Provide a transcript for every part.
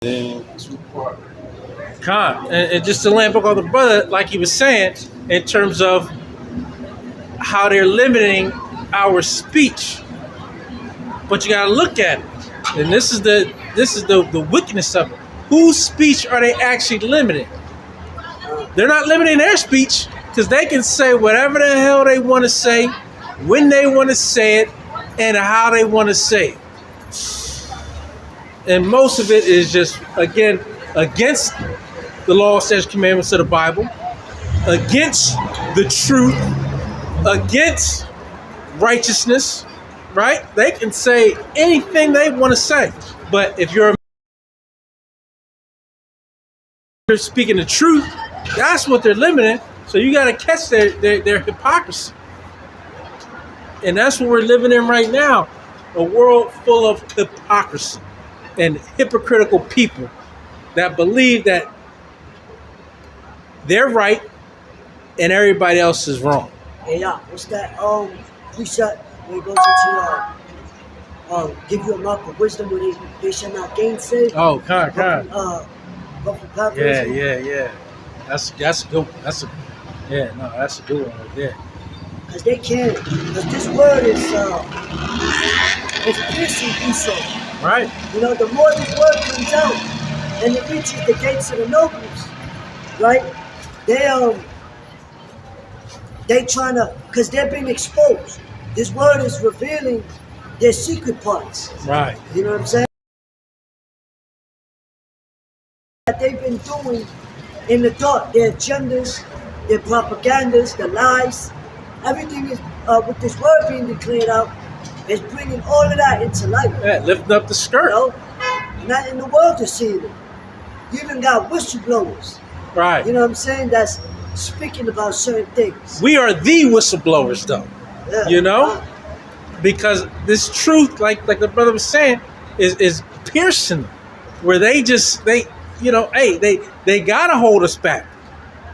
Then two-part. And just to land back on the brother, like he was saying, in terms of how they're limiting our speech. But you gotta look at it. And this is the wickedness of it. Whose speech are they actually limiting? They're not limiting their speech because they can say whatever the hell they want to say, when they want to say it, and how they want to say it. And most of it is just, again, against the law, statutes, commandments of the Bible, against the truth, against righteousness, right? They can say anything they want to say. But if you're speaking the truth, that's what they're limiting. So you got to catch their hypocrisy. And that's what we're living in right now. A world full of hypocrisy and hypocritical people that believe that they're right and everybody else is wrong. Hey, yeah, what's that precept where it goes into give you a mark of wisdom where they shall not gainsay? Oh, God. Yeah. That's good. That's a good one right there. Because they can't. Because this word is it's piercing Esau. Right. You know, the more this word comes out and it reaches the gates of the nobles, right? They trying to, because they're being exposed. This word is revealing their secret parts. Right. You know what I'm saying? That they've been doing in the dark, their agendas, their propagandas, the lies, everything is with this word being declared out, is bringing all of that into light. Yeah, lifting up the skirt. You know? Not in the world is seeing it. You even got whistleblowers. Right. You know what I'm saying? That's speaking about certain things. We are the whistleblowers, though. Yeah. You know, because this truth, like the brother was saying, is piercing them. Where they gotta hold us back.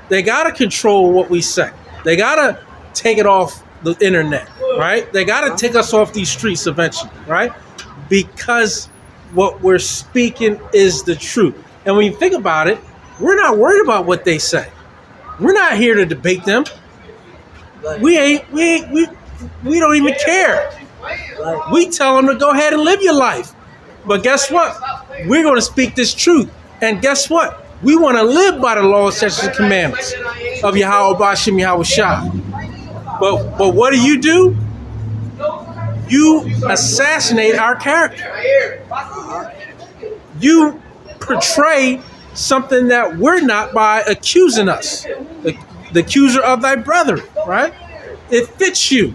They gotta control what we say. They gotta take it off the internet, right? They gotta take us off these streets eventually, right? Because what we're speaking is the truth. And when you think about it, we're not worried about what they say. We're not here to debate them. Right. We don't even care. Right. We tell them to go ahead and live your life. But guess what? We're going to speak this truth. And guess what? We want to live by the law, statutes, and commandments of Yahweh Bashim Yahweh Shah. But what do? You assassinate our character. You portray something that we're not by accusing us. The accuser of thy brother, right? It fits you.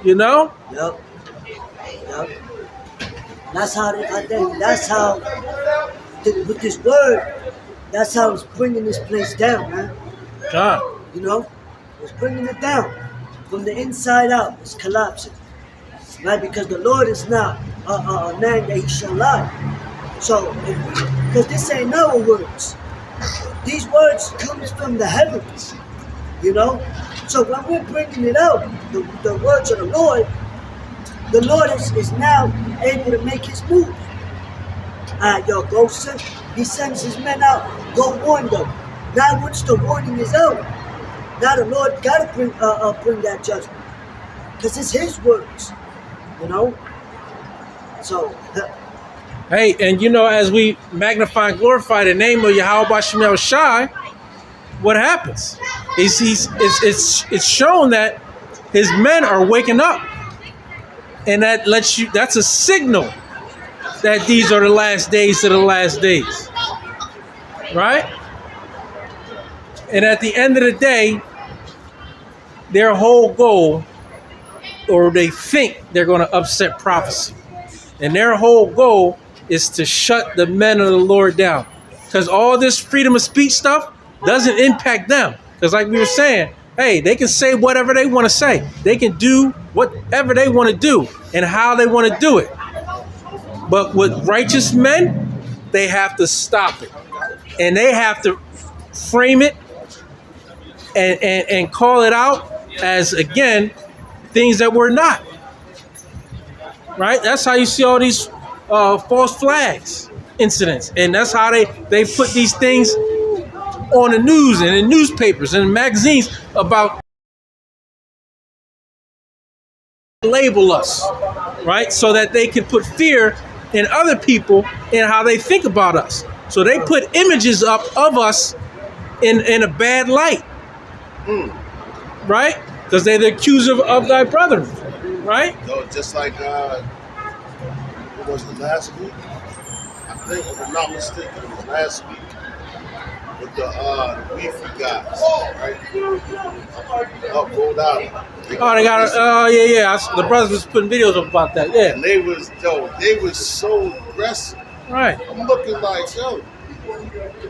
You know? Yep. That's how with this word, that's how it's bringing this place down, man. God. You know? It's bringing it down. From the inside out, it's collapsing. Right? Because the Lord is not a man that he shall lie. So, because this ain't our words. These words comes from the heavens. You know? So when we're bringing it out, the words of the Lord is now able to make his move. Go send. He sends his men out. Go warn them. Now once the warning is out, now the Lord got to bring that judgment. Because it's his words. You know? So... Hey, and as we magnify and glorify the name of Yahweh Bashim Yahweh Shai, what happens? It's shown that his men are waking up. And that's a signal that these are the last days of the last days. Right? And at the end of the day, their whole goal, or they think they're going to upset prophecy. And their whole goal is to shut the men of the Lord down. Because all this freedom of speech stuff doesn't impact them. Because like we were saying, hey, they can say whatever they want to say. They can do whatever they want to do and how they want to do it. But with righteous men, they have to stop it. And they have to frame it and call it out as, again, things that we're not. Right? That's how you see all these false flags incidents, and that's how they put these things on the news and in newspapers and magazines about label us, right? So that they can put fear in other people and how they think about us. So they put images up of us in a bad light, right? Because they're the accuser of thy brethren, right? No, just like what was it, last week? I think, if I'm not mistaken, it was last week with the beefy guys, right? Up rolled out. Oh, they got yeah. The brothers was putting videos up about that, yeah. And they was so aggressive. Right. I'm looking like, yo,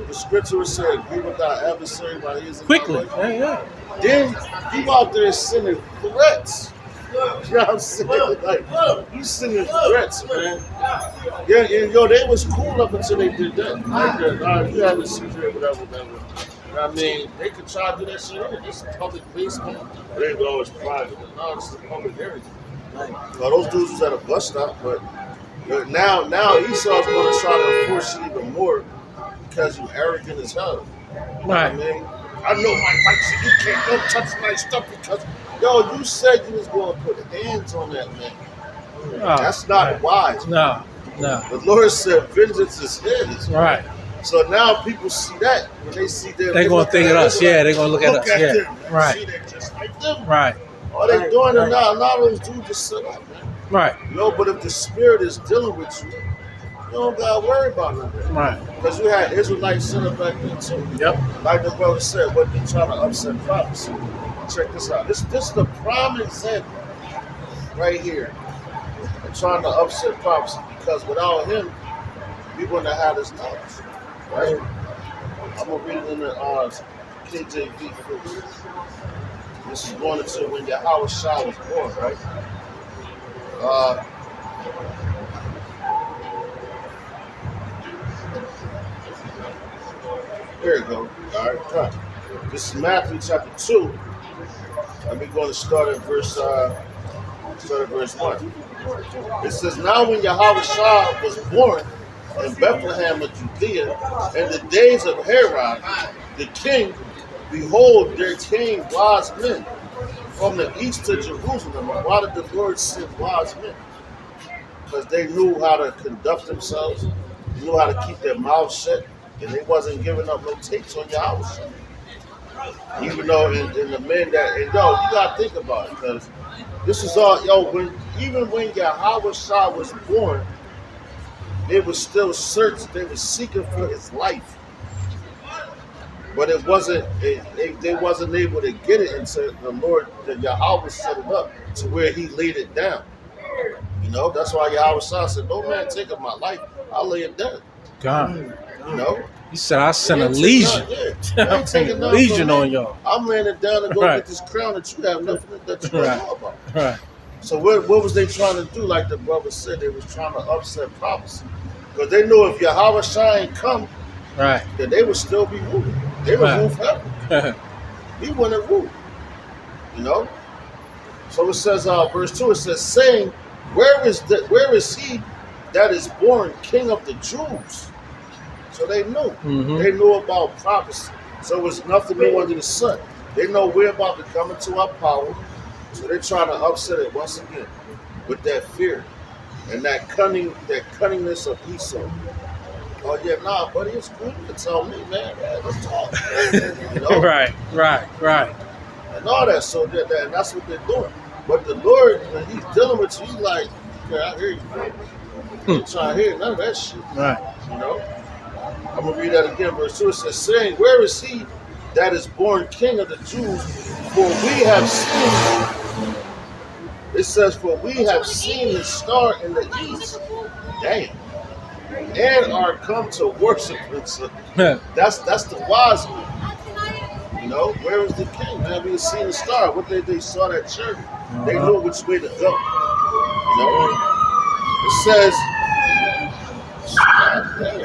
the scripture said, "Agree with thy adversary by his Quickly, yeah. Then you out there sending threats. You know what I'm saying? Like, you sending threats, man. Yeah, and yo, they was cool up until they did that. Like, you have a secret, whatever. You know what I mean, they could try to do that shit. It's a public place, man. They go, it's private. No, this is a public area. Well, those dudes was at a bus stop, but now Esau's going to try to enforce it even more because you arrogant as hell. Right. I mean, I know my rights, and you can't go touch my stuff because, yo, you said you was going to put hands on that man. That's not wise. No. The Lord said, vengeance is his. Right. So now people see that when they see them. They're going to think of us. Yeah, they're going to look at us. Yeah. Them. Right. See that just like them. Right. All they doing it now, a lot of those dudes just sit up, man. Right. You know, but if the spirit is dealing with you, you don't gotta worry about nothing. Right. Because you had Israelites set up back then too. Yep. Like the brother said, what they trying to upset prophecy. Check this out. This is the prime example right here. They're trying to upset prophecy because without him, we wouldn't have had this knowledge. Right? I'm gonna read it in the KJV first. This is going into when Yahweh Shah was born, right? Here we go. All right, come. This is Matthew chapter 2. And we're going to start at verse 1. It says, now when Yahweh Shah was born in Bethlehem of Judea, in the days of Herod, the king, behold, there came wise men from the east to Jerusalem. Why did the Lord send wise men? Because they knew how to conduct themselves, they knew how to keep their mouths shut, and they wasn't giving up no takes on Yahweh. Even though, and the men that, and yo, you gotta think about it, because this is all, even when Yahweh Shah was born, they were still searching, they were seeking for his life. But it wasn't, they wasn't able to get it until the Lord, the Yahweh set it up to where he laid it down. You know, that's why Yahweh Shah said, no man take up my life, I'll lay it down. God. You know? He said, I sent a legion. I'm sending a legion on y'all. I'm laying it down to go get this crown that you have nothing that you don't know about. Right. So what was they trying to do? Like the brother said, they was trying to upset prophecy. Because they knew if Yahweh Shah ain't come, right, that they would still be ruling. They would rule forever. He wouldn't rule. You know? So it says, verse 2, it says, saying, where is he that is born king of the Jews? So they knew. Mm-hmm. They knew about prophecy. So it was nothing new under the sun. They know we're about to come into our power. So they're trying to upset it once again with that fear and that cunningness of Esau. Oh yeah, nah, buddy, it's cool. You can tell me, man. Let's talk. You know? Right. And all that. So and that's what they're doing. But the Lord, when he's dealing with you, he's like, okay, I hear you, man. You trying to hear none of that shit. Right. You know? I'm going to read that again. Verse 2, it says, saying, where is he that is born king of the Jews? For we have seen, it says, for we have seen his star in the east. Damn. And are come to worship him. So that's the wise one. You know, where is the king? Man, we seen the star. What they saw that church. They knew which way to go. You know? It says, God damn.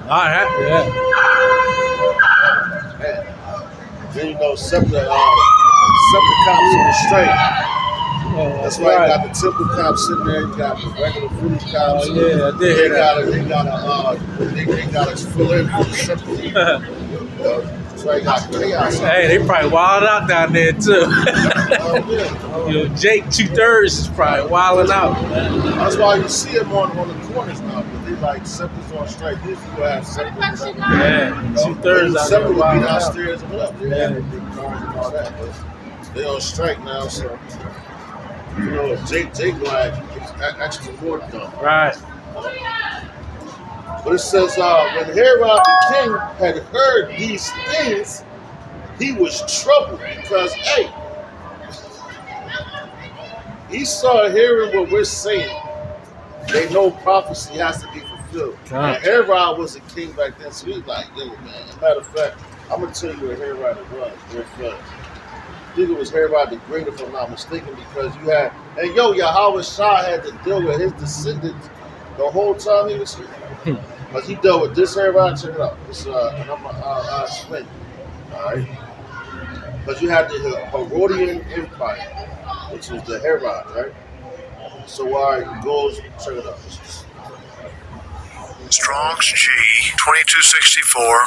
Not happy, yeah. Man. Then you know, set the cops on the straight. That's why you got the temple cops sitting there. You got the regular food cops. Oh, yeah, I did hear that. They gotta fill in for the simple. That's why you got chaos. Hey, they probably wild out down there too. Yeah. You know, Jake 2/3 is probably wilding out. That's why you see them on the corners now, because they like September's on strike. Usually you have September. Yeah, 2/3 out there September would be wilding out. downstairs and whatever. They have big cars and all that, but they on strike now, so you know Jake gonna have extra work done. Right. But it says when Herod the king had heard these things, he was troubled because he started hearing what we're saying. They know prophecy has to be fulfilled. And Herod was a king back then, so he's like, yo, man. As a matter of fact, I'm going to tell you what Herod was real fast. I think it was Herod the Great, if I'm not mistaken, because you had, and Yahweh Shah had to deal with his descendants the whole time he was here. Because he dealt with this Herod, check it out. This, and I'm going to explain. All right? Because you had the Herodian Empire, which was the Herod, right? So it goes, check it out. Strong's G 2264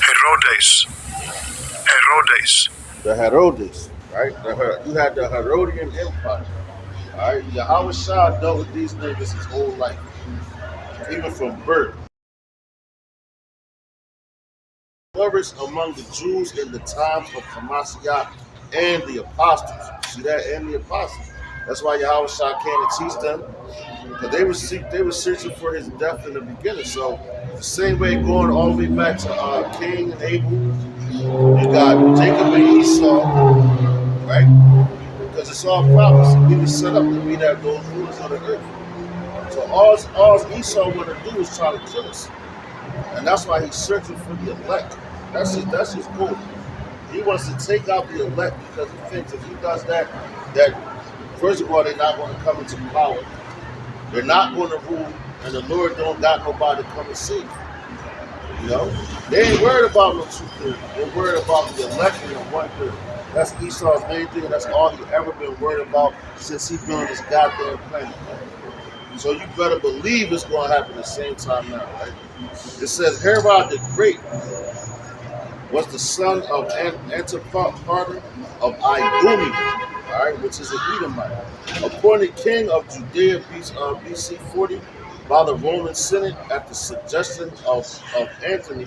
Herodes. The Herodes, right? You had the Herodian Empire. All right, Yahweh Shah dealt with these niggas his whole life, even from birth. Flourished among the Jews in the times of Hamashiach and the apostles. See that? And the apostles. That's why Yahweh Shah came to teach them, because they were searching for his death in the beginning. So the same way going all the way back to Cain and Abel, you got Jacob and Esau, right? Because it's all prophecy. We were set up to be those rulers of the earth. So all Esau want to do is try to kill us. And that's why he's searching for the elect. That's his goal. He wants to take out the elect because he thinks if he does that first of all, they're not going to come into power. They're not going to rule, and the Lord don't got nobody to come and save. You know? They ain't worried about no 2/3. They're worried about the election of 1/3. That's Esau's main thing, and that's all he ever been worried about since he been on this goddamn planet. So you better believe it's going to happen at the same time now, right? It says Herod the Great was the son of Antipater of Idumea, all right, which is an Edomite, appointed king of Judea BC 40 by the Roman Senate at the suggestion of Antony,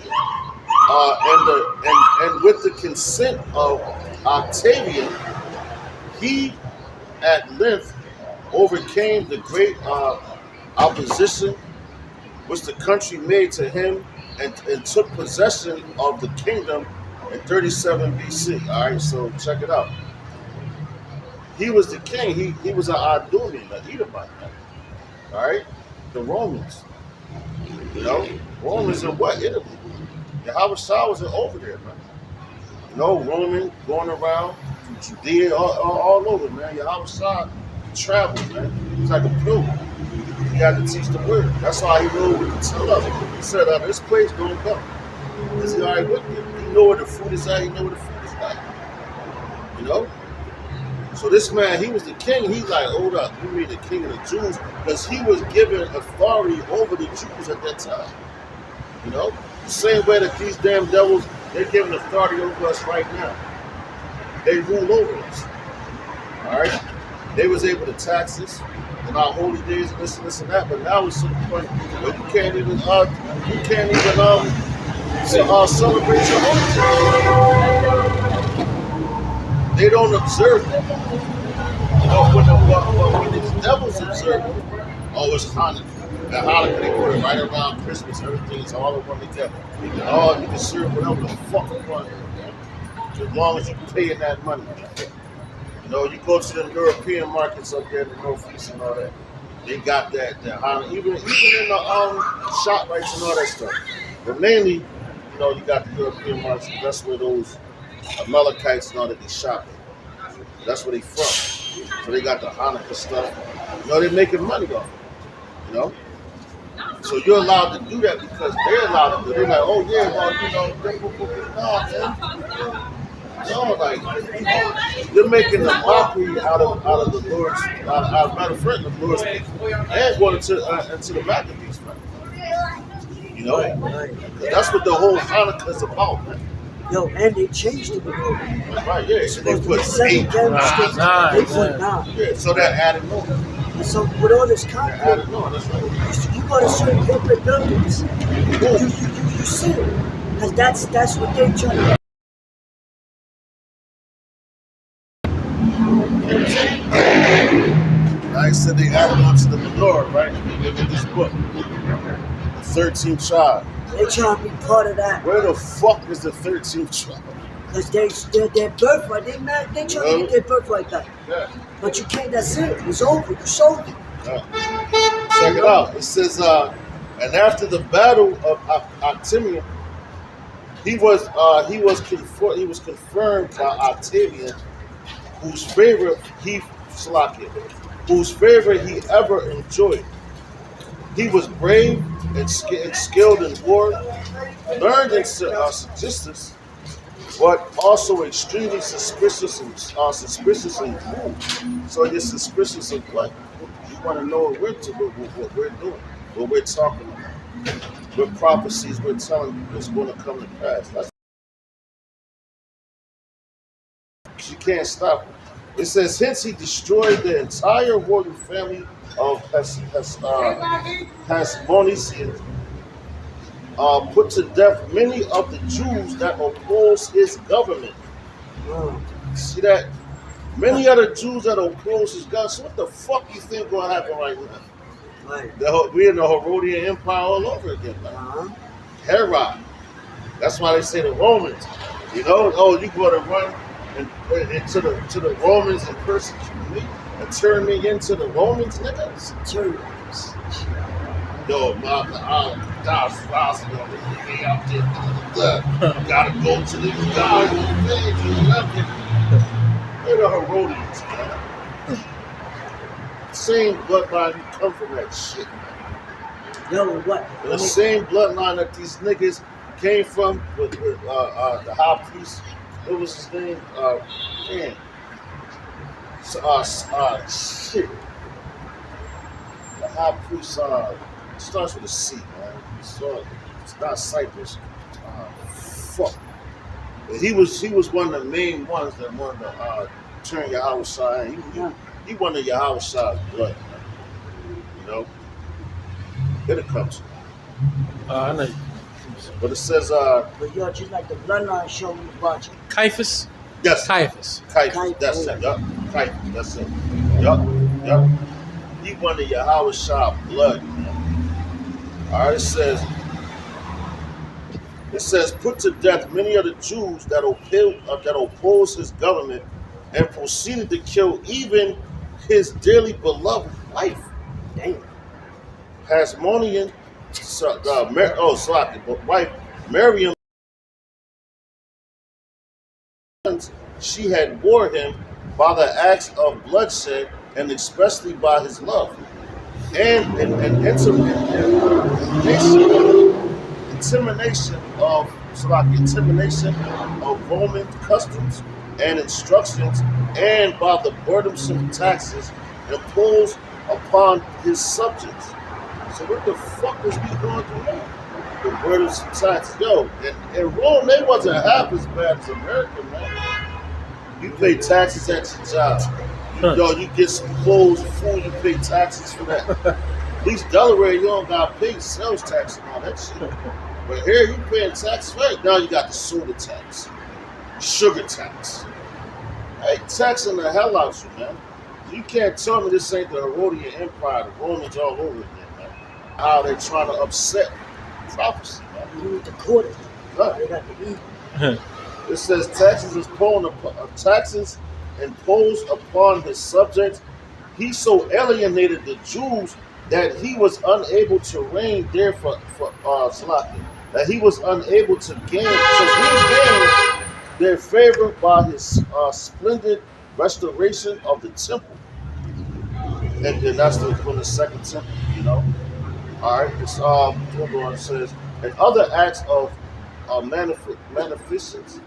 and with the consent of Octavian, he at length overcame the great opposition which the country made to him and took possession of the kingdom in 37 BC. All right, so check it out. He was the king. He was an Idumean, an Edomite. All right, the Romans. You know, Romans in what? Italy. Yahweh Shah wasn't over there, man. You know, Roman going around Judea, all over, man. Yahweh Shah traveled, man. He's like a pilgrim. He had to teach the word. That's why he knew what to tell us. He said, this place don't go. Because he already with you. He know where the food is at. He know where the food is at. You know? So this man, he was the king. He's like, hold up, you mean the king of the Jews? Because he was given authority over the Jews at that time. You know? The same way that these damn devils, they're giving authority over us right now. They rule over us. All right? They was able to tax us on our holy days and this and that, but now it's to the point where you can't even celebrate your holy days. They don't observe it. When these devils observe it, it's Hanukkah. The Hanukkah, they put it right around Christmas. Everything is all in one together. You can serve whatever the fuck you want, as long as you paying that money. You know, you go to the European markets up there in the Northeast and all that. They got that Hanukkah, even in the ShopRites and all that stuff. But mainly, you know, you got the European markets. That's where those Amalekites and all that they shop at. That's where they from. So they got the Hanukkah stuff. You know, they're making money off it. You know? So you're allowed to do that because they're allowed to do it. They're like, oh yeah, well, you know, no, man. No, like you're making a mockery out of the Lord's matter of fact, the Lord's people, and going into the Maccabees, man. You know, Right. that's what the whole Hanukkah is about, man. Yo, and they changed the menorah. Right? Yeah, It's so they supposed to be put seven 8, candlesticks. 9, They put yeah. 9. yeah, so that added on. And so with all this That conflict, added on. That's right. you go to certain corporate buildings, you see it. Because that's what they're trying to. I said they added on to the menorah, right? If you look at this book, the 13th tribe. They're trying to be part of that. Where the fuck is the 13th tribe? Because they're their birthright. They're trying to get their birthright back. Yeah. But you can't, that's it. It's over. You sold it. Check it out. It says, and after the battle of Octavian, he was confirmed by Octavian, whose favor he ever enjoyed. He was brave and skilled in war, learned in statistics, but also extremely suspicious and cruel. So you're suspicious of what? You want to know what we're doing, what we're talking about, what prophecies we're telling you is going to come to pass. You can't stop it. It says, hence he destroyed the entire royal family of Hasmonicians, put to death many of the Jews that oppose his government. See that? Many other Jews that oppose his government. So what the fuck you think going to happen right now? Right. We're in the Herodian Empire all over again. Like. Herod. That's why they say the Romans. You know, oh, you going to run to the Romans and persecute me and turn me into the Romans, niggas? Yo, gotta go to the guy who made you love it. They're the Herodians, man. Same bloodline you come from that shit, man. Yo, what? The same bloodline that these niggas came from with the high priest. What was his name? Man. Shit. The high priest starts with a C, man. It's not Cyprus. Fuck. But he was one of the main ones that wanted to turn Yahweh. He wanted Yahweh's blood, man. You know? Here it comes. I know. But it says, But yo, just like the bloodline show we watching. Caiaphas? yes. Caiaphas. Caiaphas, that's it. Yup. Caiaphas, that's it. Yup. He wanted Yahweh's blood, man. All right, it says, put to death many of the Jews that oppose his government and proceeded to kill even his dearly beloved wife. Damn. Hasmonean, wife, Miriam, she had bore him by the acts of bloodshed and especially by his love. And intimidation of Roman customs and instructions, and by the burdensome taxes imposed upon his subjects. So what the fuck is we going through now? The burdensome taxes. Yo, in Rome, they wasn't half as bad as America, man. You pay taxes at your job. You get some clothes, food, you pay taxes for that. At least Delaware, you don't got to pay sales tax and all that shit. But here, you paying taxes. Right now, you got the soda tax, sugar tax. Hey, taxing the hell out you, man. You can't tell me this ain't the Herodian Empire, the Romans all over again, man. How they trying to upset prophecy, man. You need to court it. Right. They got to eat. It says taxes imposed upon his subjects. He so alienated the Jews that he was unable to reign there for that he was unable to regain their favor by his splendid restoration of the temple. And then that's from the second temple, you know. All right, it's hold on. It says, and other acts of magnificence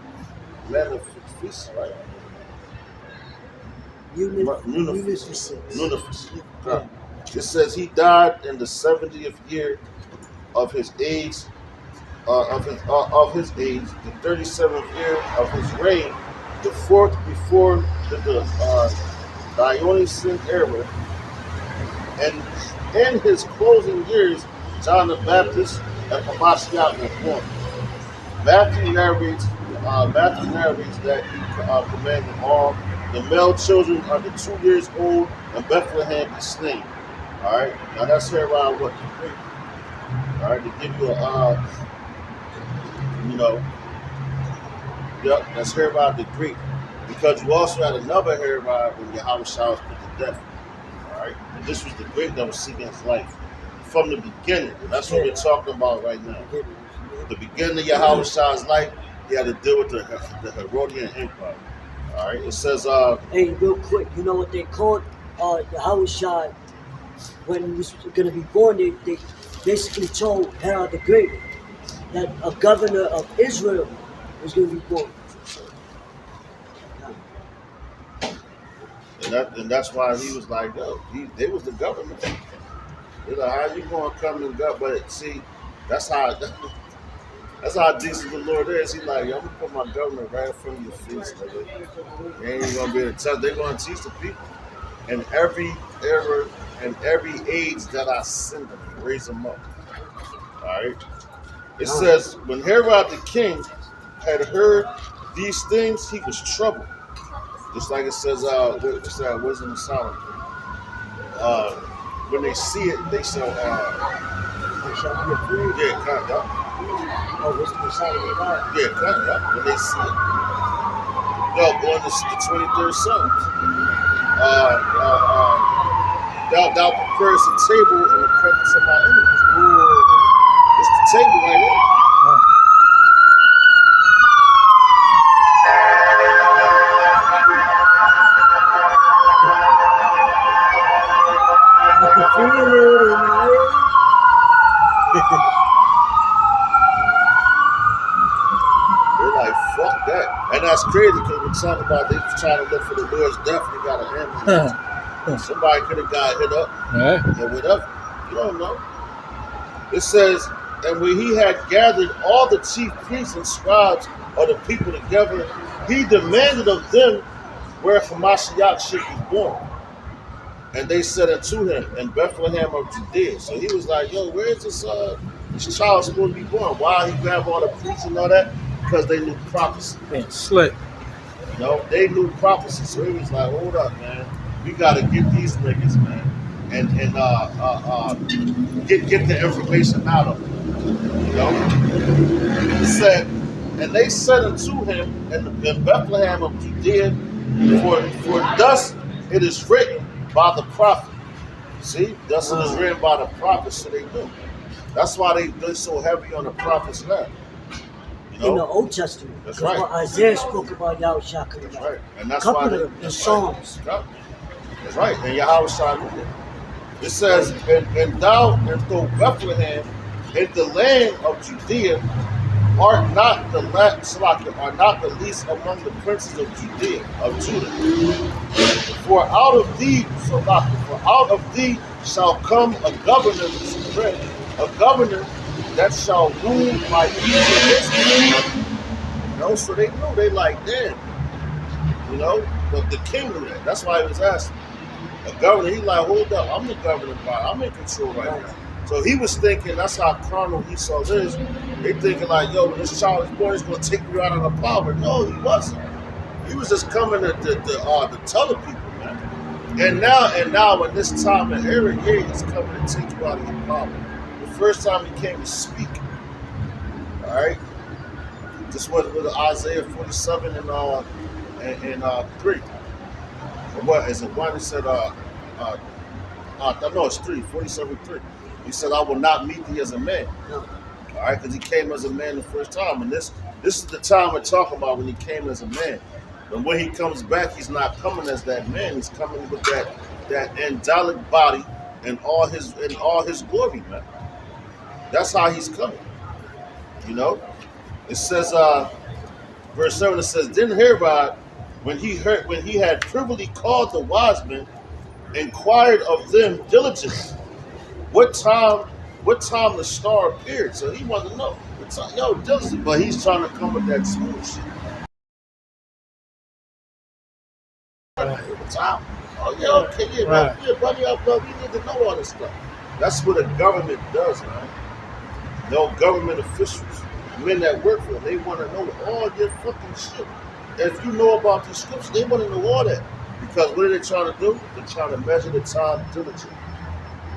Munificence, right? Munificence. Munificence. Yeah. It says he died in the 70th year of his age, of his age, the 37th year of his reign, the fourth before the Dionysian era, and in his closing years, John the Baptist and Hamashiach was born. Matthew narrates that he commanded all the male children under 2 years old in Bethlehem be slain. All right, now that's here around what? All right, to give you you know, yep, that's Herod the Great. Because you also had another Herod when Yahweh Shah was put to death. All right, and this was the great that was seeking his life from the beginning. And that's what we're talking about right now. The beginning of Yahweh Shah's life, he had to deal with the Herodian Empire. All right, it says. Hey, real quick, you know what they called Yahweh Shah when he was going to be born? They basically told Herod the Great that a governor of Israel was going to be born. And that's why he was like, yo, they was the government. They're like, how you going to come and go? But see, that's how decent the Lord is. He's like, yo, I'm going to put my government right in front of your face, nigga. You ain't going to be able to tell. They're going to teach the people. In every era and every age that I send them, raise them up. All right? It says, when Herod the king had heard these things, he was troubled. Just like it says, what's that, Wisdom of Solomon. When they see it, they shall, They shall be afraid. yeah, kind of, Oh, Wisdom of Solomon, right? yeah, kind of, when they see it. Yo, going to the 23rd Psalms. Thou preparest a table in the presence of my enemies. Ooh. It's the table right here. I can feel it in the air. They're like, fuck that. And that's crazy because we're talking about they was trying to look for the Lord's death and they got an ambulance. Somebody could have got hit up or whatever. You don't know. It says, and when he had gathered all the chief priests and scribes of the people together, he demanded of them where Hamashiach should be born. And they said unto him, in Bethlehem of Judea. So he was like, yo, where is this child supposed to be born? Why he grabbed all the priests and all that? Because they knew prophecy. Man, slick. You know, they knew prophecy. So he was like, hold up, man. We got to get these niggas, man. And get the information out of them. You know? He said, and they said unto him in Bethlehem of Judea, for thus it is written by the prophet. See, thus it is written by the prophet, so they knew. That's why they're so heavy on the prophets now. You know? In the Old Testament. That's right. Isaiah spoke about Yahweh Shah coming That's back. right. And that's Couple why of them in Psalms. Right. That's right. And Yahweh Shah knew that. It says, and thou, and though Bethlehem, in the land of Judea, are not the least among the princes of Judea, of Judah. For out of thee shall come a governor a governor that shall rule by equal distance. You know, so they knew, they like, damn. You know, but the king knew that. That's why he was asking. A governor, he like, hold up, I'm the governor, I'm in control right now. So he was thinking, that's how carnal Esau is. They thinking like, yo, when this child is born, he's gonna take you out of the power. No, he wasn't. He was just coming to tell the people, man. And now in this time in era, yeah, he's coming to take you out of your power. The first time he came to speak. All right. This was with Isaiah 47 and 3. What is it? One he said, no, it's 3, 47:3. He said, I will not meet thee as a man. No. All right, because he came as a man the first time. And this is the time we're talking about when he came as a man. And when he comes back, he's not coming as that man. He's coming with that angelic body and all his glory, man. That's how he's coming. You know? It says, verse 7, it says, Then Herod, when he had privily called the wise men, inquired of them diligently what time the star appeared. So he wanted to know. What time, diligently, but he's trying to come with that smooth shit. What time? Oh yeah, okay, yeah, Right. yeah, buddy, we need to know all this stuff. That's what a government does, man. No government officials, men that work for them, they want to know all your fucking shit. If you know about these scriptures, they want to know all that. Because what are they trying to do? They're trying to measure the time diligently.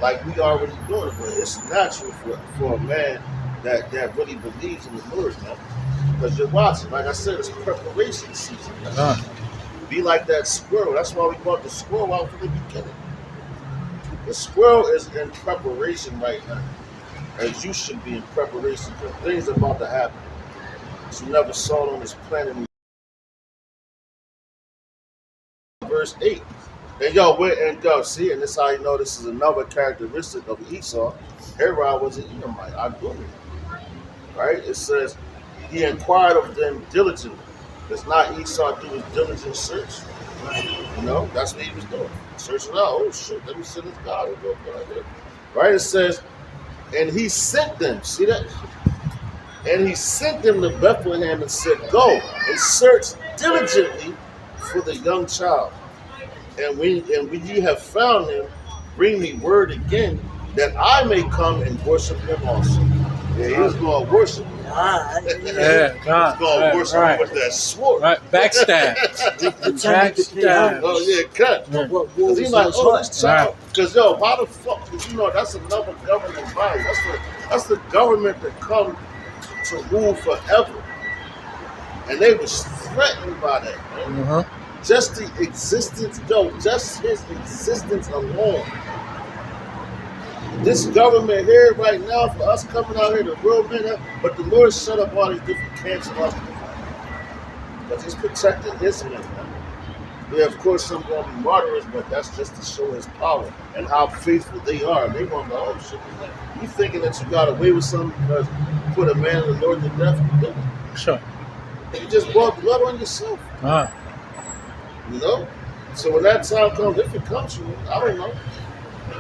Like we already doing it, but it's natural for a man that really believes in the Lord, man. Because you're watching, like I said, it's preparation season. Be like that squirrel. That's why we brought the squirrel out from the beginning. The squirrel is in preparation right now. As you should be in preparation for things about to happen. You never saw it on this planet. Verse 8. And see, and this is how you know this is another characteristic of Esau. Herod was an Edomite, Idumea. Right? It says, he inquired of them diligently. Does not Esau do his diligent search? You know, that's what he was doing. Searching out, oh shit, let me see this God. Right? It says, and he sent them, see that? And he sent them to Bethlehem and said, Go and search diligently for the young child. And when ye have found him, bring me word again, that I may come and worship him also. Yeah, he was going to worship him. God. He was going to worship him with that sword. Right, backstab. Backstab. Oh, yeah, cut. Because he's like, oh, this child. Because, how the fuck? Because, that's another government body. That's the government that come to rule forever. And they was threatened by that, man. Uh-huh. Just the existence, just his existence alone. This government here right now, for us coming out here, the real men, but the Lord set up all these different camps and us because he's protecting his men, man. Yeah, of course, some going to be martyrs, but that's just to show his power and how faithful they are. They going to go, oh shit, you thinking that you got away with something because you put a man in the Lord to death? You didn't. Sure. You just brought blood on yourself. So when that time comes, if it comes to me, I don't know.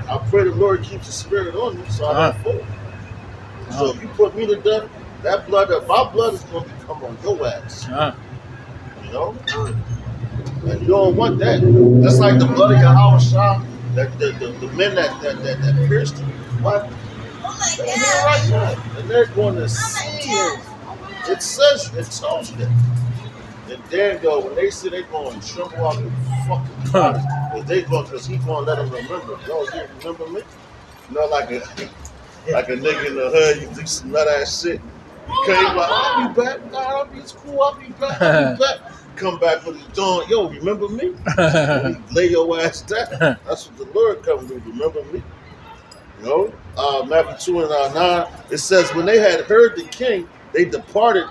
I pray the Lord keeps the spirit on me so I don't fall. So if you put me to death, my blood is going to come on your ass. You know? And you don't want that. That's like the blood of Yahweh Shah, the men that pierced him. What? They're here right now. And they're going to see him. It says, it tells them. And then when they say they're going to tremble out the fucking body, because he's going to let them remember. You remember me? Like a nigga in the hood, you do some nut ass shit. You can't like, I'll be back. Nah, I'll be cool. I'll be back. Come back with his dawn. Yo, remember me? Lay your ass down. That's what the Lord comes to. Remember me? Matthew 2 and 9. It says, when they had heard the king, they departed,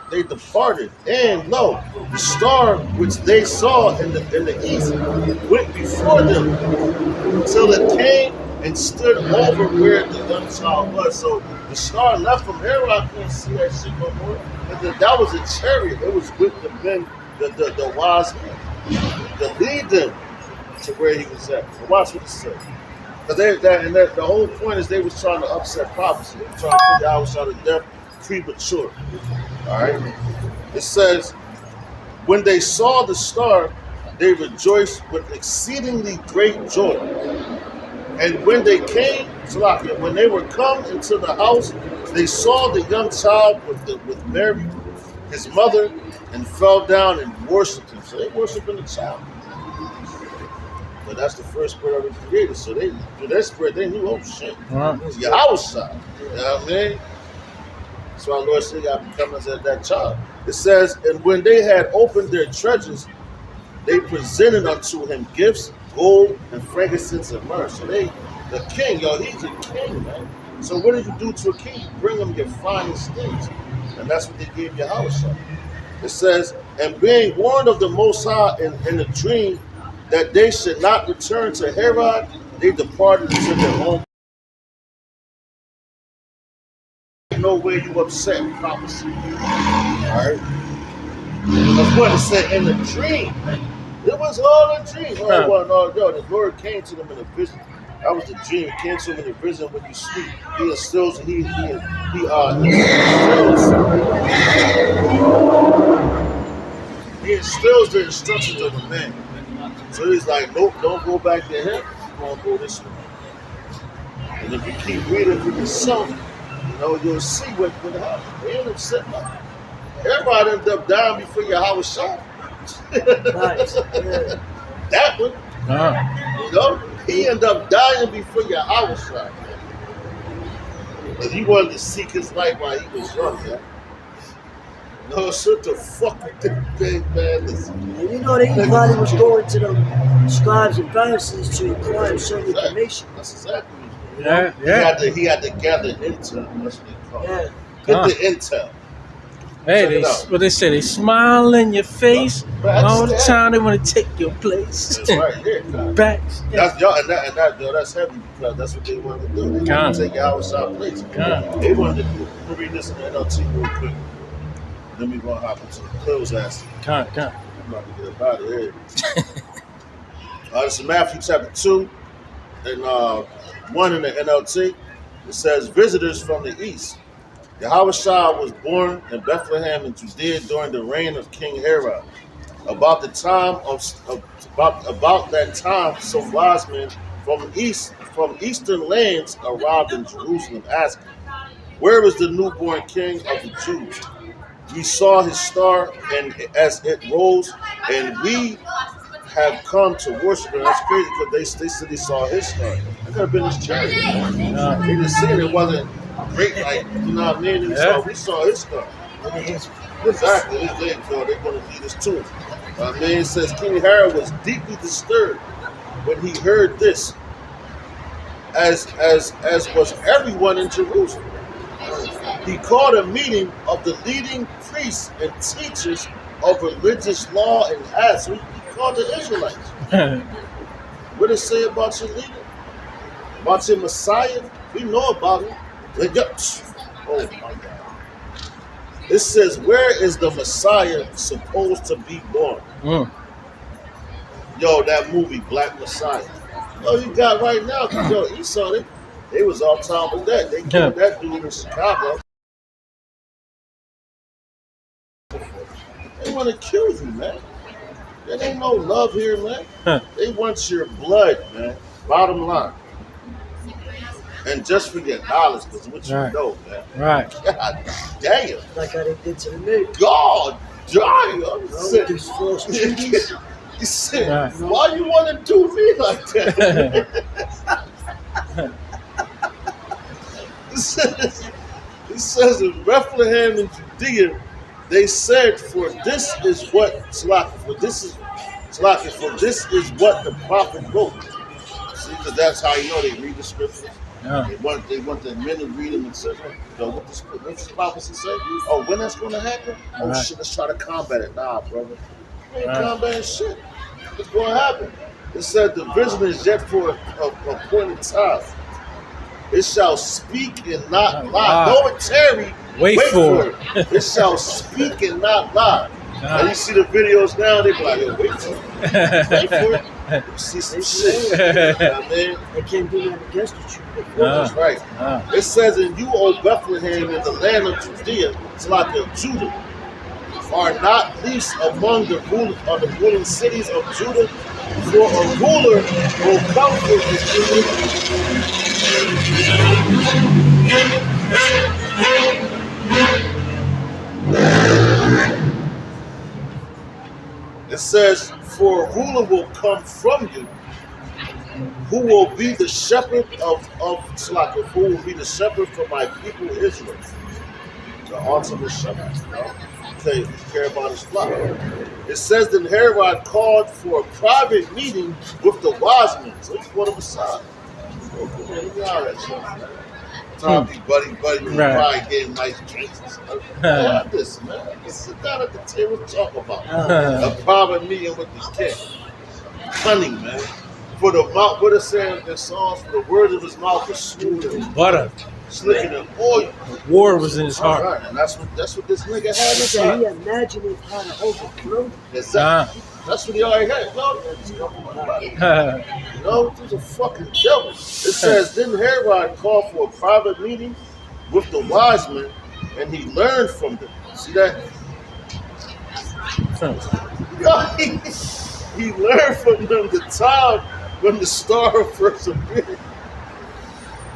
and lo, the star which they saw in the east went before them until it came and stood over where the young child was. So the star left from Herod, couldn't see that shit no more. And that was a chariot. It was with the men, the wise men, to lead them to where he was at. So watch what it says. Because the whole point is they was trying to upset prophecy. They were trying to put Yahweh Shah to death premature. All right. It says, when they saw the star, they rejoiced with exceedingly great joy. And when they came, when they were come into the house, they saw the young child with Mary, his mother, and fell down and worshipped him. So they worshiping the child. But that's the first spirit of the creator. So through that spirit, they knew, oh shit, it's Yahweh Shah. You know what I mean? That's why Lord said, "I become as that child." It says, and when they had opened their treasures, they presented unto him gifts, gold and frankincense and myrrh. So the king, he's a king, man. So what did you do to a king? You bring him your finest things, and that's what they gave Yahweh Shah. It says, and being warned of the Most High in a dream that they should not return to Herod, they departed to their home. No way you upset prophecy. Alright? That's what it said in the dream. It was all a dream. The Lord came to them in a vision. That was the dream. It came to him in a vision when you sleep. He instills the instructions of a man. So he's like, nope, don't go back to him. You're gonna go this way. And if you keep reading for yourself, you'll see what happened. They end up setting up. Everybody ended up dying before Yahweh shot. Right. Yeah. That one. He ended up dying before Yahweh shot. Because he wanted to seek his life while he was young, man. No, shut the fuck with that thing, man. Listen. And he probably was going to the scribes and Pharisees to inquire certain information. That's exactly what he Yeah. He had to gather intel. That's what they call it. Yeah. Get the intel. Hey, what they say? They smile in your face all the time. They want to take your place. That's right here. Back. That's that's heavy because that's what they wanted to do. They wanted to take Yahweh shot place. They wanted to do. We'll read this in the NLT real quick. Then we're gonna hop into the close ass. I'm about to get up out of here. This is Matthew chapter 2 and 1 in the NLT. It says, visitors from the east. Yahushua was born in Bethlehem in Judea during the reign of King Herod. About that time, some wise men from eastern lands arrived in Jerusalem, asking, "Where is the newborn King of the Jews? We saw his star, and as it rose, and we have come to worship him." That's crazy because they said they saw his star. It could have been his chariot. They just said it wasn't great, like, you know what I mean? We saw his star. Exactly. They're going to lead us to it. It says King Herod was deeply disturbed when he heard this, as was everyone in Jerusalem. He called a meeting of the leading priests and teachers of religious law and asked. So he called the Israelites. What did it say about your leader? About your Messiah? We know about him. Oh my God. It says, where is the Messiah supposed to be born? Yo, that movie, Black Messiah. You got right now, because Esau, they was all time with that. They killed that dude in Chicago. They want to kill you, man. There ain't no love here, man. They want your blood, man. Bottom line. And just for your knowledge, because what you know, man. Right. God damn. Like how they did to the nigga. God damn. He said, why you want to do me like that? It says in Bethlehem in Judea, they said, for this is what the prophet wrote. See, because that's how you know they read the scriptures. They want the men to read them and say, what the prophecy say? Oh, when that's going to happen? Oh shit, let's try to combat it. Nah, brother. You ain't combating shit. What's going to happen? It said the vision is yet for a appointed time. It shall speak and not lie. Though it tarry, wait for it. It shall speak and not lie. And you see the videos now, they be like, yo, wait for it. Wait for it. You see some shit. You know what I mean? They can't do that against the truth. That's right. It says, and you, O Bethlehem, in the land of Judea, Judah, are not least among the ruling cities of Judah, for a ruler will come for you. It says, for a ruler will come from you, who will be the shepherd who will be the shepherd for my people Israel. The ultimate shepherd, Okay, care about his flock. It says that Herod called for a private meeting with the wise men. So he brought them aside. Time to be buddy, we probably getting nice drinks and stuff. Like this, man. Let's sit down at the table and talk about it. A private meeting with the king. Honey, man. For the mouth, what it says in the Psalms, for the words of his mouth is smooth and butter. Slicking the oil. War was in his heart. Right, and that's what this nigga had He said he inside. imagined how to overthrow. Exactly. That's what he already had. You know, he's a fucking devil. It says, then Herod called for a private meeting with the wise men, and he learned from them. See that? He learned from them the time when the star first appeared.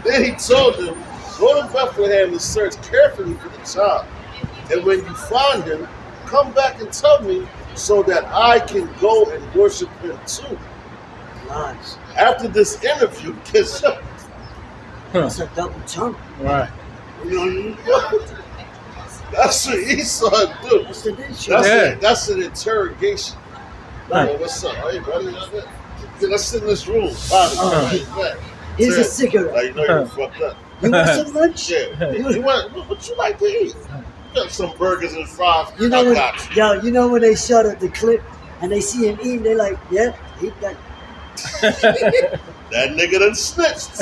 Then he told them, go to Bethlehem and search carefully for the child. And when you find him, come back and tell me so that I can go and worship him too. Lies. After this interview, That's a double tongue. Right. You know what I mean? that's what Esau do. That's the issue. That's an interrogation. Right. Hey, what's up? Hey, buddy, let's sit in this room. Here's a cigarette. Like, you know you fucked up. You want some lunch? Yeah. You want, what you like to eat? You got some burgers and fries. You know I when, got yo, you know when they shot up the clip and they see him eating, they're like, yeah, eat that. That nigga done snitched.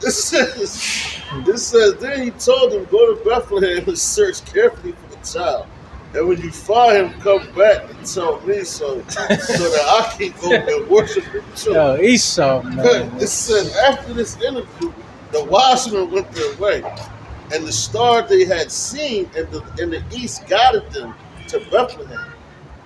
This says, then he told him, go to Bethlehem and search carefully for the child. And when you find him, come back and tell me so that I can go and worship him too. Yo, Esau, man. It says, after this interview, the wise men went their way, and the star they had seen in the east guided them to Bethlehem.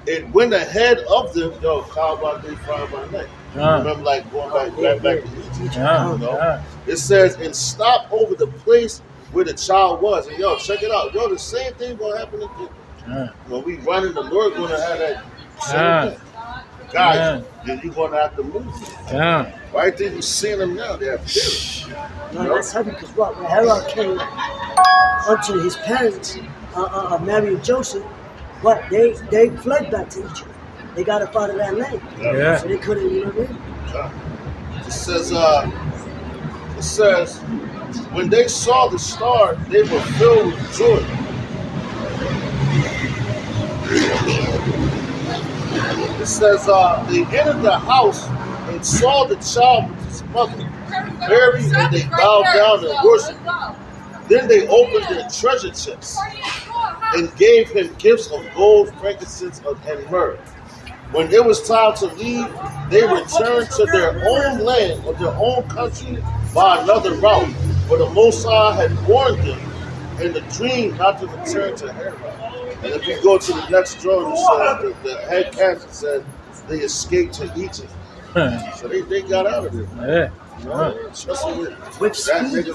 It went ahead of them, yo, called by day, fire by night. Remember, like going back to Egypt. You know? It says, and stop over the place where the child was. And yo, check it out. Yo, the same thing gonna happen again. When we run in the Lord, gonna have that same thing. Guys, then you're gonna have to move. Right there, you seeing them now. They have feelings. No, that's heavy because what? When Herod came unto his parents, Mary and Joseph, what? They fled back to Egypt. They got up out of that land. Yeah. So they couldn't, you know what I mean? It says, when they saw the star, they were filled with joy. It says, they entered the house and saw the child with his mother, Mary, and they bowed down and worshiped him. Then they opened their treasure chests and gave him gifts of gold, frankincense, and myrrh. When it was time to leave, they returned to their own land or their own country by another route, where the Most High had warned them in the dream not to return to Herod. And if you go to the next drawing, the head captain said they escaped to Egypt. So they got out of there. You know, especially with that nigga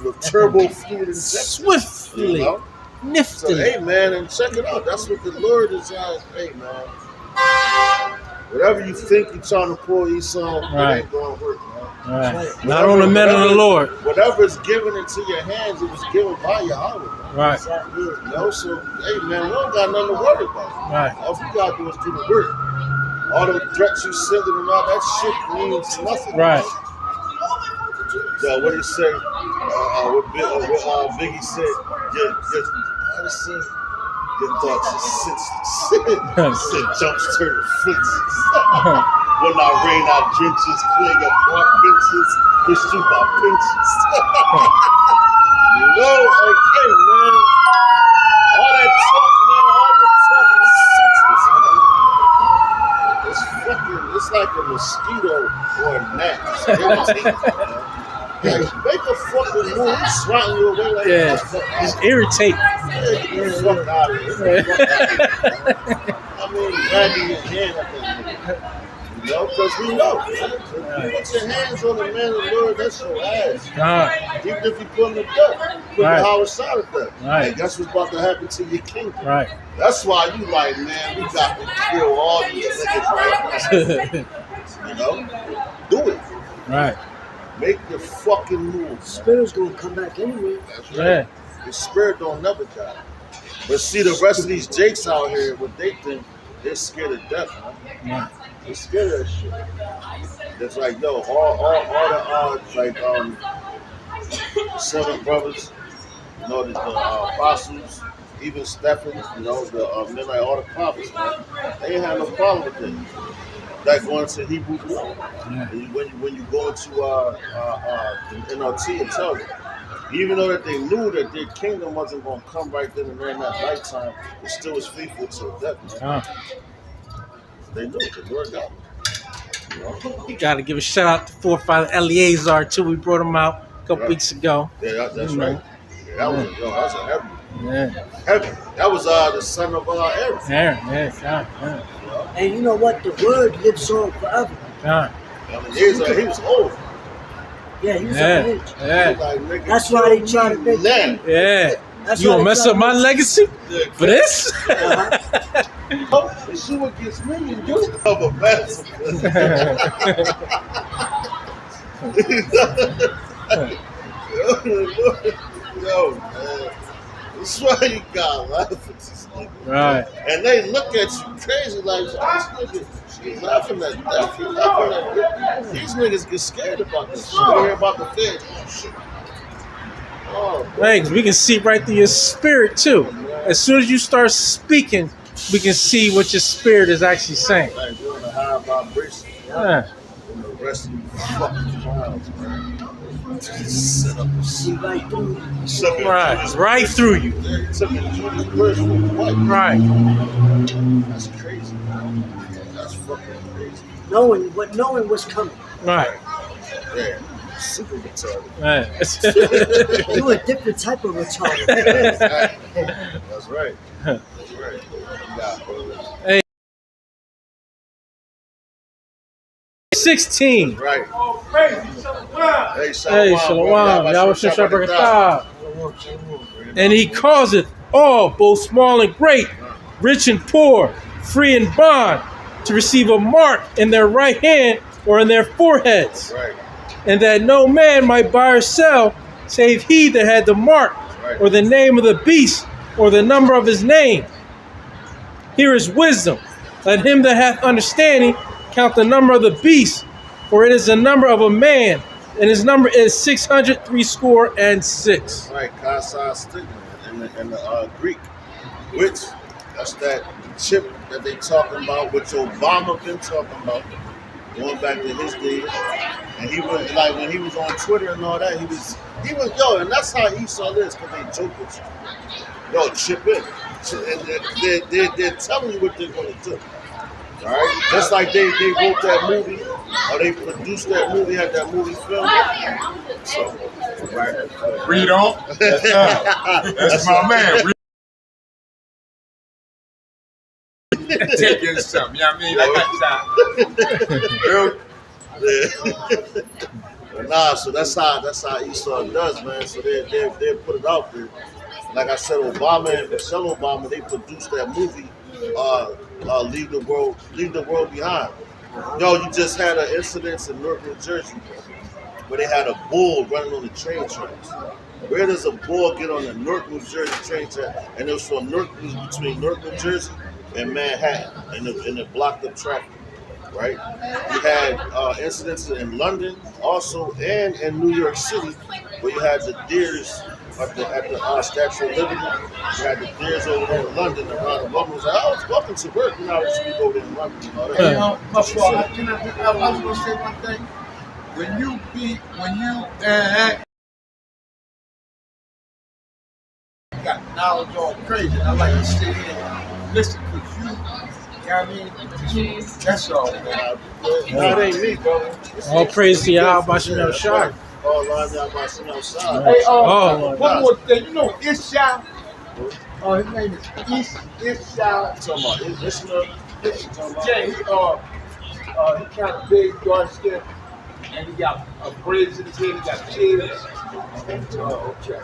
with turbo fluid injection. Swiftly. You know? Nifty. So, hey, man, and check it out. That's what the Lord is on. Hey, man. Whatever you think you're trying to pull Esau, it ain't going to work, man. Right. Not on the men of the Lord. Whatever is given into your hands, it was given by Yahweh, man. Right. You know, so, hey, man, we don't got nothing to worry about. Right. All you got to do is do the work. All the threats you sending and all that shit means nothing. Right. So what he say? What Biggie said? Your thoughts are senseless. Said jumps turn to flinches. When I rain, I drenches, clean up park benches, push through my benches. You know, like, hey man, all that talk, man, all that talk is senseless, man. It's like a mosquito or a gnat. Hey, make a fucking move, swatting you away like that. Just irritate. Get the fuck out of here. I mean, dragging your hand up in here. You know, because we know. If you put your hands on the man of the Lord, that's your ass. Even if you put him to death, put the Howard side of that. Right. And that's what's about to happen to your kingdom. Right. That's why you like, man, we got to kill all these niggas right now. You know? Do it. Right. Make the fucking move. Spirit's gonna come back anyway. That's right. Yeah. The spirit don't never die. But see, the rest of these jakes out here, what they think, they're scared of death, man. Yeah. They're scared of that shit. It's like, yo, all the seven brothers, you know, the apostles, even Stephen, you know, the men like all the prophets, man. They ain't have no problem with that. that go into Hebrew law. Yeah. And when you go into NLT, it tells you, even though that they knew that their kingdom wasn't going to come right then and there in that lifetime, it still was faithful till death, man. They knew it. The Lord got them. You know? You got to give a shout out to Forefather Eleazar too. We brought him out a couple weeks ago. Yeah, that's You right. know. Yeah, that was a heavy. Yeah. Heavy. That was the son of Aaron. Yeah. And you know what? The word lives on forever. Yeah. I mean, he was old. Yeah, he was Yeah. on age. Yeah. Like, nigga, That's why they try to make Now. Yeah. That's You why gonna they mess try up to my make- legacy for this? Oh, the shoe against me, and you have a mess. Yo, man. That's why you gotta laugh at this nigga. Right. And they look at you crazy like, this nigga, he's laughing at death. He's laughing at death. These niggas get scared about this shit. They hear about the feds. Oh, shit. Oh, Thanks. We can see right through your spirit too. As soon as you start speaking, we can see what your spirit is actually saying. man, you're in a high vibration. Yeah. And the rest of you fucking clowns, man. Just sit up and See shit. right through you. Suck it Right through you. They took it to the person. What? Right. That's crazy, man. That's fucking crazy. Knowing what's coming. Right. Yeah. Super retarded. Right. You a different type of retarded. That's right. That's right. Yeah, 16. right. Hey, Hey, Shalom. Y'all should And he causeth all, both small and great, rich and poor, free and bond, to receive a mark in their right hand or in their foreheads, Right. and that no man might buy or sell, save he that had the mark, or the name of the beast, or the number of his name. Here is wisdom. Let him that hath understanding count the number of the beast, for it is the number of a man, and his number is 666. Right. Kasa stigma in the Greek, which that's that chip that they talking about, which Obama been talking about, going back to his days. And he was like when he was on Twitter and all that, he was and that's how Esau is, because they joke with you. Yo, chip in. And they're telling you what they're gonna do. All right, just like they wrote that movie, or they produced that movie, had that movie filmed. So, right. Read on. That's my man. Take in something, you know what I mean? Like that. Nah, so that's how Esau does, man. So they put it out there. Like I said, Obama and Michelle Obama, they produced that movie, Leave the World Behind. Yo, you just had an incident in Newark, New Jersey, where they had a bull running on the train tracks. Where does a bull get on the Newark, New Jersey train track? And it was from between Newark, New Jersey and Manhattan, and it blocked up traffic. Right? You had incidents in London also, and in New York City, where you had the deers at the Statue of Liberty. You had the deers over there in London around the woman was like, I was welcome to work, you know, I used to go there in London and all that. Hey, Buffalo, I was going to say one thing. When you got knowledge all crazy, I like to sit here and listen to you. You know what I mean? That's all, man. No, it ain't me, bro. All praise to Yahweh Bashem Shai. All lines out by some outside. Hey, Oh, one more thing. You know Isha? His name is Isha. Talking about Ishmael. Yeah, he kind of big, dark skin, and he got braids in his head. He got kids. Oh, okay.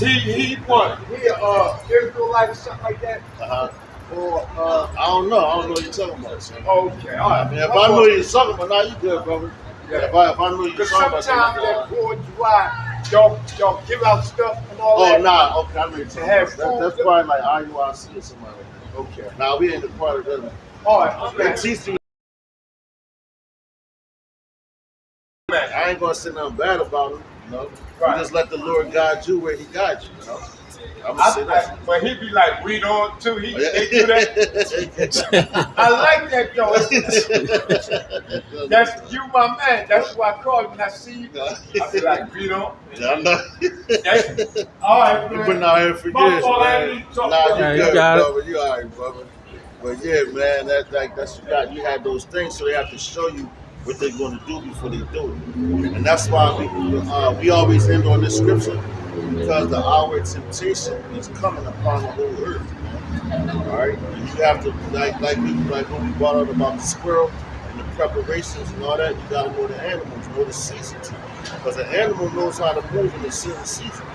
He won. He Israelite or something like that. Or I don't know. I don't know what you're talking about, son. okay, all right. I mean, if I know you're talking about, now you good, brother. Yeah. If I know you're Because talking about, sometimes that 4th of July, y'all give out stuff and all oh, that. nah, okay, I know you're talking Have about. food. That's probably like IUIC or something like that. Okay. Nah, we ain't the part of that. All right, I'm They back. teach you. I ain't gonna say nothing bad about him, you know. Right. You just let the Lord guide you where He guides you, you know. I'm gonna say that. But he be like, read on too. They do that. I like that though. That's you, my man. That's who I call you when I see you. I be like, read on. Yeah, I know. All right, You've man. been out here for years, man. Nah, you good, brother. You all right, brother. But yeah, man, that's you had those things, so they have to show you what they're going to do before they do it, and that's why we always end on this scripture because the hour of temptation is coming upon the whole earth. All right, and you have to like when we brought out about the squirrel and the preparations and all that. You got to know the animals, know the seasons, because an animal knows how to move in a certain season.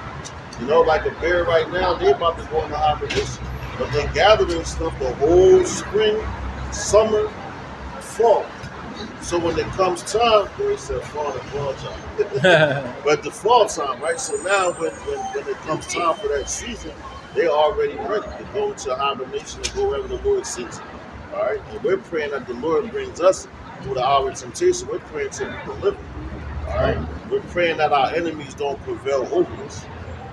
You know, like a bear right now, they about to go into hibernation. But they're gathering stuff the whole spring, summer, fall. So when it comes time, they said fall time. But the fall time, right? So now when it comes time for that season, they're already ready to go into hibernation and go wherever the Lord sends them. All right? And we're praying that the Lord brings us through the hour of temptation. We're praying to be delivered. All right? We're praying that our enemies don't prevail over us.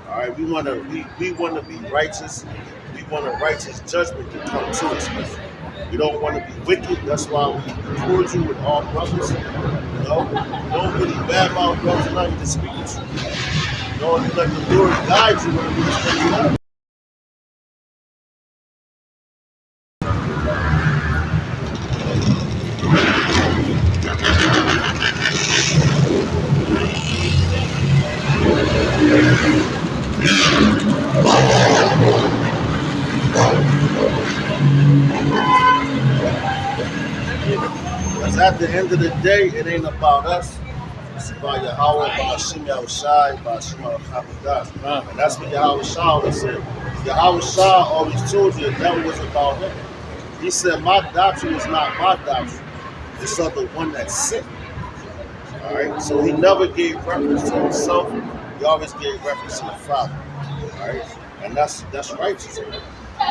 All right, we want to be righteous. We want a righteous judgment to come to us. We don't want to be wicked. That's why we record you with all brothers. You know, don't really badmouth brothers. Not even speak the truth. You know, you let the Lord guide you when it comes to because at the end of the day, it ain't about us. It's about Yahweh, by Hashem Yahushai, by Hashem Yahushai. And that's what Yahweh Shah always said. Yahweh Shah always told you it never was about him. He said, my doctrine is not my doctrine. It's of the one that sent me. All right? So he never gave reference to himself. He always gave reference to the Father. All right? And that's righteous. You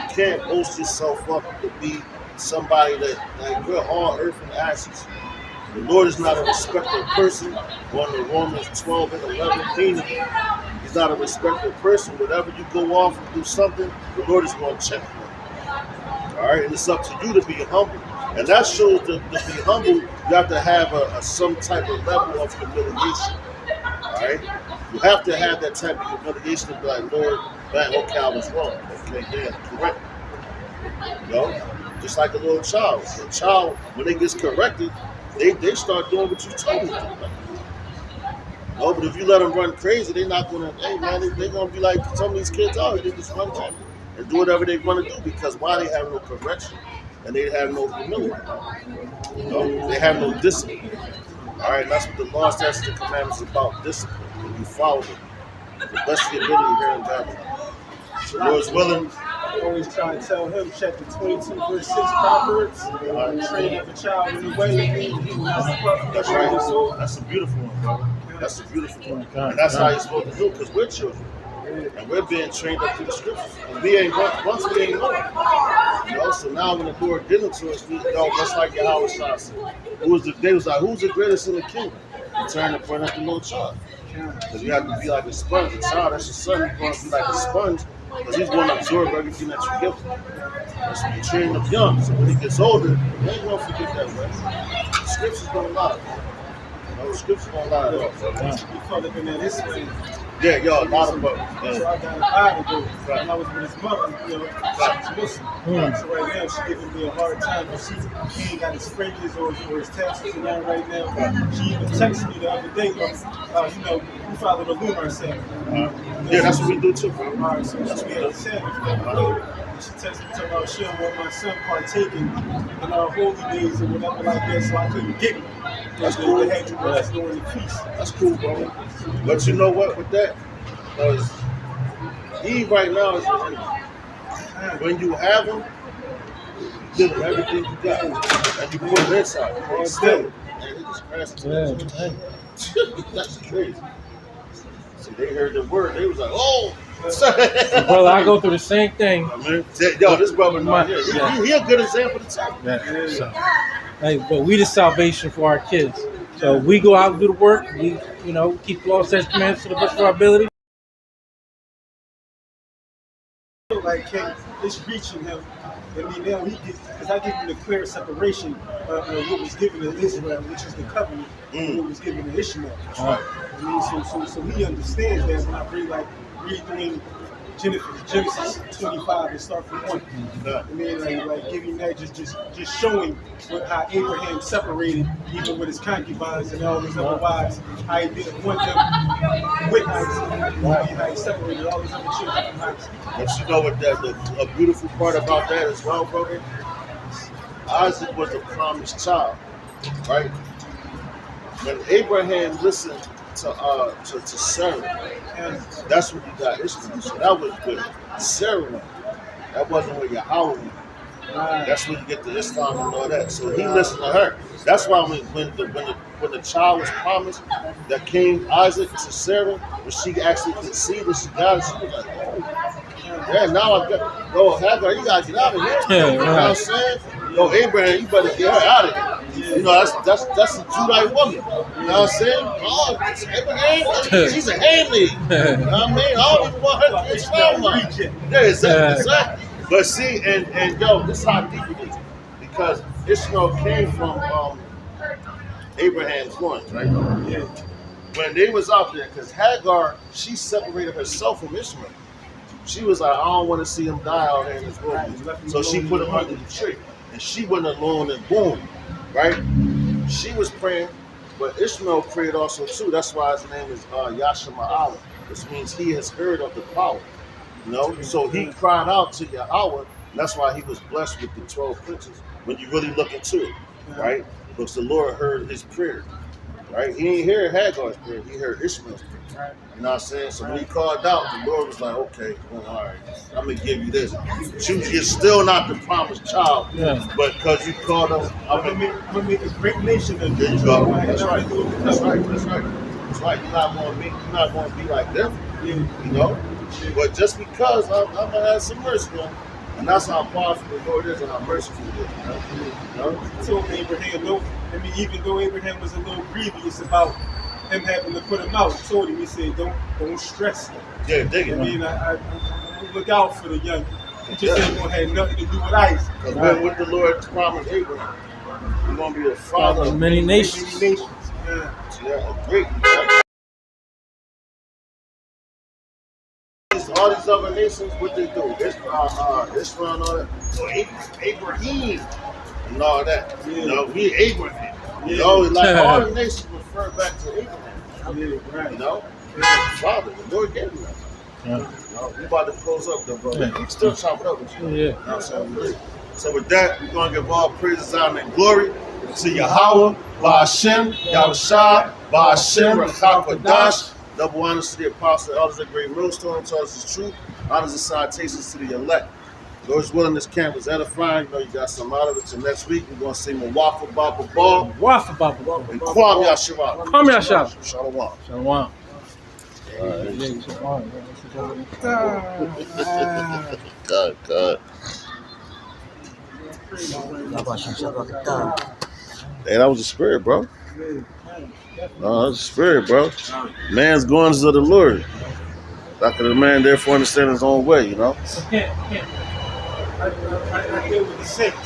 can't boast yourself up to be somebody that, like, we're all earth and ashes. The Lord is not a respectful person. Going to Romans 12 and 11, he's not a respectful person. Whatever you go off and do something, the Lord is going to check you. All right? And it's up to you to be humble. And that shows to be humble, you have to have some type of level of humiliation. All right? You have to have that type of humiliation to be like, Lord, man, okay, I was wrong. Okay, yeah, correct. You know? Just like a little child. A child, when they get corrected, they start doing what you told them to do. No, but if you let them run crazy, they're not going to, hey man, they're going to be like some of these kids are. They just run down and do whatever they want to do because why? They have no correction and they have no humility. You know, they have no discipline. All right, and that's what the law, statutes, and commandments is about, discipline. And you follow them. The best of your ability here in God. So Lord's willing. I always try to tell him, chapter 22, verse 6, Proverbs, train up a child in the way he will not depart. That's right. That's a beautiful one, brother. That's a beautiful one. And that's how you're supposed to do it because we're children. And we're being trained up through the scriptures. And we ain't once we ain't know. You know, so now when the Lord did it to us, we know just like Yahweh Shah said. They was like, who's the greatest in the kingdom? You turn and point at the little child. Because you have to be like a sponge. A child, that's your son, he's going to be like a sponge. Because he's going to absorb everything that you give him. That's when you train him young. So when he gets older, he ain't going to forget that way. The scriptures don't lie. You know, the scriptures don't lie at all. We call it in that history. Yeah, y'all, a lot of them. So I got an eye to do. And I was with his mother, you know, she's Muslim. So right now she's giving me a hard time because he ain't got his fringes or his taxes and that right now. She even texted me the other day, you know, we follow the lunar saying. Yeah, that's what we do too, bro. All right, so she had a Sabbath. She texted me talking about she don't want my son partaking in our holy days or whatever like that, so I couldn't get him. That's cool. They had you guys during the feast. That's cool, bro. But you know what with that? Because Eve right now is the enemy. When you have him, you give him everything you got. And you put it inside. And still, man, it just crashed. That's crazy. See, they heard the word. They was like, oh. Brother, I go through the same thing. I mean, yo, this brother, he a good example to tell. Yeah. So, hey, but we the salvation for our kids. So we go out and do the work. We, you know, keep the law, statutes, commandments to the best of our ability. like it's reaching him. I mean, now he gets, because I give him the clear separation of what was given to Israel, which is the covenant, and what was given to Ishmael. Right. I mean, so he understands that when I read through Genesis 25 and start from 1. I mean, like giving that, just showing how Abraham separated, even with his concubines and all his other wives, how he didn't want them with Isaac, how he separated all his other children from Isaac. But you know what? A beautiful part about that as well, brother. Isaac was a promised child, right? When Abraham listened to Sarah, that's when you got Ishmael. So that was with Sarah. That wasn't with Yahweh. That's when you get the Islam and all that. So he listened to her. That's why when the child was promised, that came Isaac to Sarah, when she actually conceived and she got it, she was like, oh, yeah, now I got, yo, Hagar, you gotta get out of here. Yeah, you know what I'm saying? Yo, Abraham, you better get her out of here. You know, that's a Judite woman. You know what I'm saying? Oh, it's Abraham, she's a Haley. You know what I mean? I don't even want her to get found. Yeah, exactly. But see, and yo, this is how deep it is. Because Ishmael came from Abraham's loins, right? Yeah. When they was out there, because Hagar, she separated herself from Ishmael. She was like, I don't want to see him die out there in this wilderness. So she put him under the tree. And she went alone and boom, right? She was praying, but Ishmael prayed also too. That's why his name is Yashama'ala, which means he has heard of the power. You know? So he cried out to Yahweh. And that's why he was blessed with the 12 princes. When you really look into it, right? Because the Lord heard his prayer. Right? He didn't hear Hagar's prayer, he heard Ishmael's prayer. You know what I'm saying? So when he called out, the Lord was like, okay, well, all right, I'm going to give you this. You're still not the promised child, but because you called us, I'm going to make a great nation of you. There you go. That's right. That's right. That's right. That's right. You're not going to be like them, you know? But just because I'm going to have some mercy on you. And that's how powerful the Lord is and how merciful he is. You know? He told Abraham, even though Abraham was a little grievous about him having to put him out, he told him, he said, don't stress him. Yeah, dig it. I mean, I look out for the young. It just ain't going to have nothing to do with Isaac. Because what the Lord promised Abraham, you're going to be the father of many nations. Yeah, great. All these other nations, what they do? Israel and all that. So Abraham and all that. Yeah. You know, we Abraham. Yeah. You know, like all the nations refer back to Abraham. Yeah, right. You know, Father, the Lord gave him that. Yeah. You know, we about to close up though, bro. We still chop it up with you. Yeah. You know what I'm saying? So with that, we're gonna give all praises, honor, and glory to Yahweh, Ba'ashem, Yahushua, Ba'ashem, Rachakadash. Double honors to the apostle, elders of great millstone, tells us the truth. Honors and salutations to the elect. Lord's willing, this camp was edifying. You know, you got some out of it. So next week, we're going to sing the Waffle Baba Ball. Waffle Baba Ball. And Kwam Yashua. Kwam Yashua. Shalom. Shalom. God. Hey, that was the spirit, bro. No, that's the spirit, bro. Man's goings of the Lord. Like the man therefore understand his own way, you know? I deal with the saints.